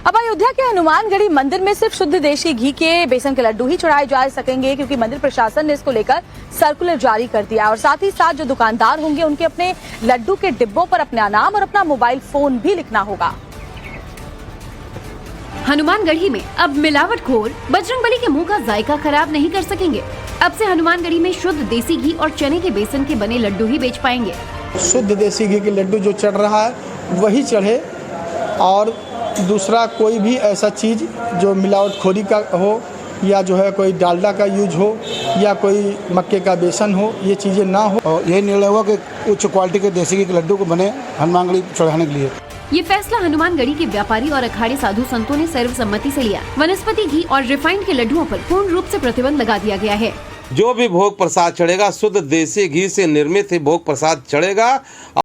अब अयोध्या के हनुमानगढ़ी मंदिर में सिर्फ शुद्ध देशी घी के बेसन के लड्डू ही चढ़ाए जा सकेंगे, क्योंकि मंदिर प्रशासन ने इसको लेकर सर्कुलर जारी कर दिया और साथ ही साथ जो दुकानदार होंगे उनके अपने लड्डू के डिब्बों पर अपना नाम और अपना मोबाइल फोन भी लिखना होगा। हनुमानगढ़ी में अब मिलावटखोर बजरंगबली के मुंह का जायका खराब नहीं कर सकेंगे। अब से हनुमानगढ़ी में शुद्ध देसी घी और चने के बेसन के बने लड्डू ही बेच पाएंगे। शुद्ध देसी घी के लड्डू जो चढ़ रहा है वही चढ़े, और दूसरा कोई भी ऐसा चीज़ जो मिलावटखोरी का हो या जो है कोई डालडा का यूज हो या कोई मक्के का बेसन हो, ये चीज़ें ना हो। और यही निर्णय हुआ कि उच्च क्वालिटी के देसी घी के लड्डू को बने हनुमानगढ़ी चढ़ाने के लिए। ये फैसला हनुमानगढ़ी के व्यापारी और अखाड़े साधु संतों ने सर्वसम्मति से लिया। वनस्पति घी और रिफाइंड के लड्डुओं पर पूर्ण रूप से प्रतिबंध लगा दिया गया है। जो भी भोग प्रसाद चढ़ेगा शुद्ध देसी घी से निर्मित ही भोग प्रसाद चढ़ेगा,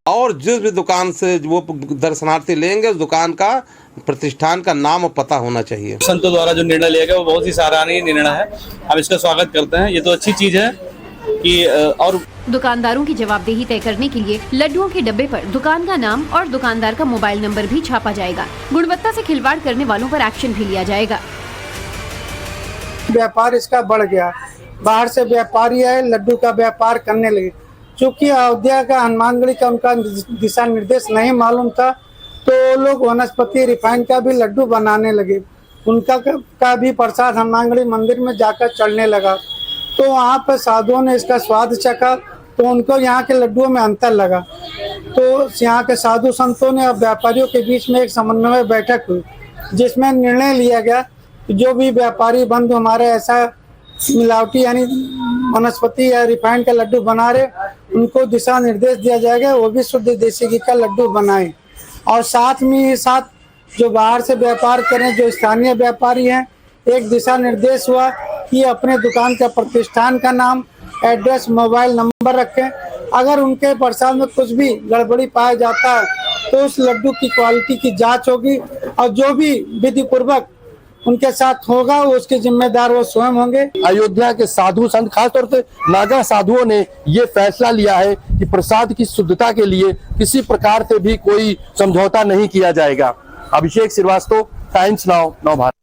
और जिस भी दुकान से वो दर्शनार्थी लेंगे उस दुकान का प्रतिष्ठान का नाम और पता होना चाहिए। संतों द्वारा जो निर्णय लिया गया वो बहुत ही सराहनीय निर्णय है, हम इसका स्वागत करते हैं। ये तो अच्छी चीज है कि और दुकानदारों की जवाबदेही तय करने के लिए लड्डुओं के डब्बे पर दुकान का नाम और दुकानदार का मोबाइल नंबर भी छापा जाएगा। गुणवत्ता से खिलवाड़ करने वालों पर एक्शन भी लिया जाएगा। व्यापार इसका बढ़ गया, बाहर से व्यापारी आए लड्डू का व्यापार करने लगे। चूँकि अयोध्या का हनुमानगढ़ी का उनका दिशा निर्देश नहीं मालूम था, तो लोग वनस्पति रिफाइंड का भी लड्डू बनाने लगे। उनका का भी प्रसाद हनुमानगढ़ी मंदिर में जाकर चढ़ने लगा। तो वहाँ पर साधुओं ने इसका स्वाद चखा, तो उनको यहाँ के लड्डुओं में अंतर लगा। तो यहाँ के साधु संतों ने और व्यापारियों के बीच में एक समन्वय बैठक हुई, जिसमें निर्णय लिया गया कि जो भी व्यापारी बंधु हमारे ऐसा मिलावटी यानी वनस्पति या रिफाइंड का लड्डू बना रहे, उनको दिशा निर्देश दिया जाएगा वो भी शुद्ध देसी घी का लड्डू बनाएं। और साथ में साथ जो बाहर से व्यापार करें, जो स्थानीय व्यापारी हैं, एक दिशा निर्देश हुआ कि अपने दुकान का प्रतिष्ठान का नाम, एड्रेस, मोबाइल नंबर रखें। अगर उनके प्रसाद में कुछ भी गड़बड़ी पाया जाता है तो उस लड्डू की क्वालिटी की जांच होगी, और जो भी विधि पूर्वक उनके साथ होगा उसके जिम्मेदार वो स्वयं होंगे। अयोध्या के साधु संत, खासतौर से नागा साधुओं ने ये फैसला लिया है कि प्रसाद की शुद्धता के लिए किसी प्रकार से भी कोई समझौता नहीं किया जाएगा। अभिषेक श्रीवास्तव, टाइम्स नाउ, नवभारत।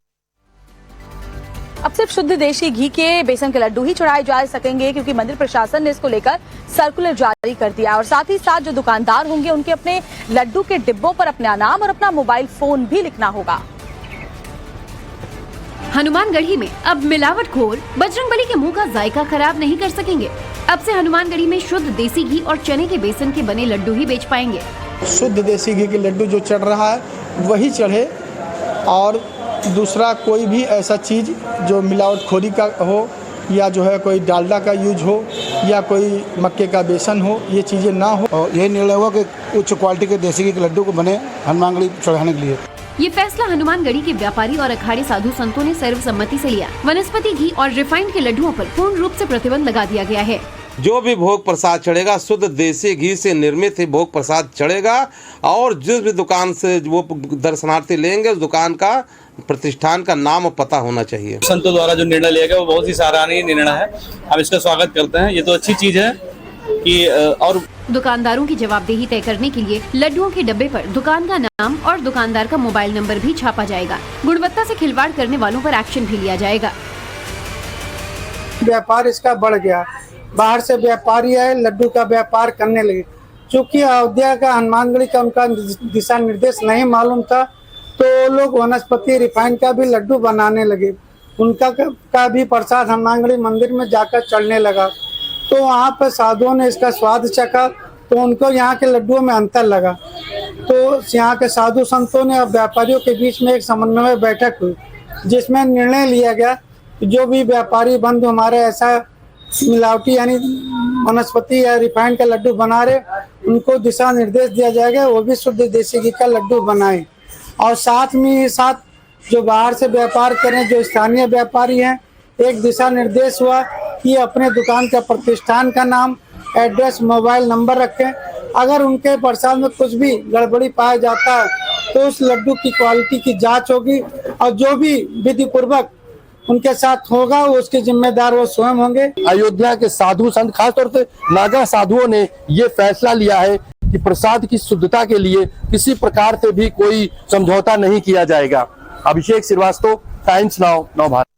अब सिर्फ शुद्ध देशी घी के बेसन के लड्डू ही चढ़ाए जा सकेंगे, क्योंकि मंदिर प्रशासन ने इसको लेकर सर्कुलर जारी कर दिया और साथ ही साथ जो दुकानदार होंगे उनके अपने लड्डू के डिब्बों पर अपना नाम और अपना मोबाइल फोन भी लिखना होगा। हनुमानगढ़ी में अब मिलावटखोर बजरंगबली के मुंह का जायका खराब नहीं कर सकेंगे। अब से हनुमानगढ़ी में शुद्ध देसी घी और चने के बेसन के बने लड्डू ही बेच पाएंगे। शुद्ध देसी घी के लड्डू जो चढ़ रहा है वही चढ़े, और दूसरा कोई भी ऐसा चीज़ जो मिलावटखोरी का हो या जो है कोई डालडा का यूज हो या कोई मक्के का बेसन हो, ये चीज़ें ना हो। और यही निर्णय हुआ कि उच्च क्वालिटी के देसी घी के लड्डू को बने हनुमानगढ़ी चढ़ाने के लिए। ये फैसला हनुमानगढ़ी के व्यापारी और अखाड़े साधु संतों ने सर्वसम्मति से लिया। वनस्पति घी और रिफाइंड के लड्डुओं पर पूर्ण रूप से प्रतिबंध लगा दिया गया है। जो भी भोग प्रसाद चढ़ेगा शुद्ध देसी घी से निर्मित ही भोग प्रसाद चढ़ेगा, और जिस भी दुकान से वो दर्शनार्थी लेंगे उस दुकान का प्रतिष्ठान का नाम और पता होना चाहिए। संतों द्वारा जो निर्णय लिया गया वो बहुत ही सराहनीय निर्णय है, हम इसका स्वागत करते हैं। ये तो अच्छी चीज है कि और दुकानदारों की जवाबदेही तय करने के लिए लड्डुओं के डब्बे पर दुकान का नाम और दुकानदार का मोबाइल नंबर भी छापा जाएगा। गुणवत्ता से खिलवाड़ करने वालों पर एक्शन भी लिया जाएगा। व्यापार इसका बढ़ गया, बाहर से व्यापारी आए लड्डू का व्यापार करने लगे। चूँकि अयोध्या का हनुमानगढ़ी का उनका दिशा निर्देश नहीं मालूम था, तो लोग वनस्पति रिफाइंड का भी लड्डू बनाने लगे। उनका का भी प्रसाद हनुमानगढ़ी मंदिर में जाकर चढ़ने लगा। तो वहाँ पर साधुओं ने इसका स्वाद चखा, तो उनको यहाँ के लड्डुओं में अंतर लगा। तो यहाँ के साधु संतों ने और व्यापारियों के बीच में एक समन्वय बैठक हुई, जिसमें निर्णय लिया गया कि जो भी व्यापारी बंधु हमारे ऐसा मिलावटी यानी वनस्पति या रिफाइंड का लड्डू बना रहे, उनको दिशा निर्देश दिया जाएगा वो भी शुद्ध देसी घी का लड्डू बनाएं। और साथ में साथ जो बाहर से व्यापार करें, जो स्थानीय व्यापारी हैं, एक दिशा निर्देश हुआ कि अपने दुकान का प्रतिष्ठान का नाम, एड्रेस, मोबाइल नंबर रखें। अगर उनके प्रसाद में कुछ भी गड़बड़ी पाया जाता है तो उस लड्डू की क्वालिटी की जांच होगी, और जो भी विधि पूर्वक उनके साथ होगा उसके जिम्मेदार वो स्वयं होंगे। अयोध्या के साधु संत, खासतौर से नागा साधुओं ने ये फैसला लिया है कि प्रसाद की शुद्धता के लिए किसी प्रकार से भी कोई समझौता नहीं किया जाएगा। अभिषेक श्रीवास्तव, टाइम्स नाउ, नव भारत।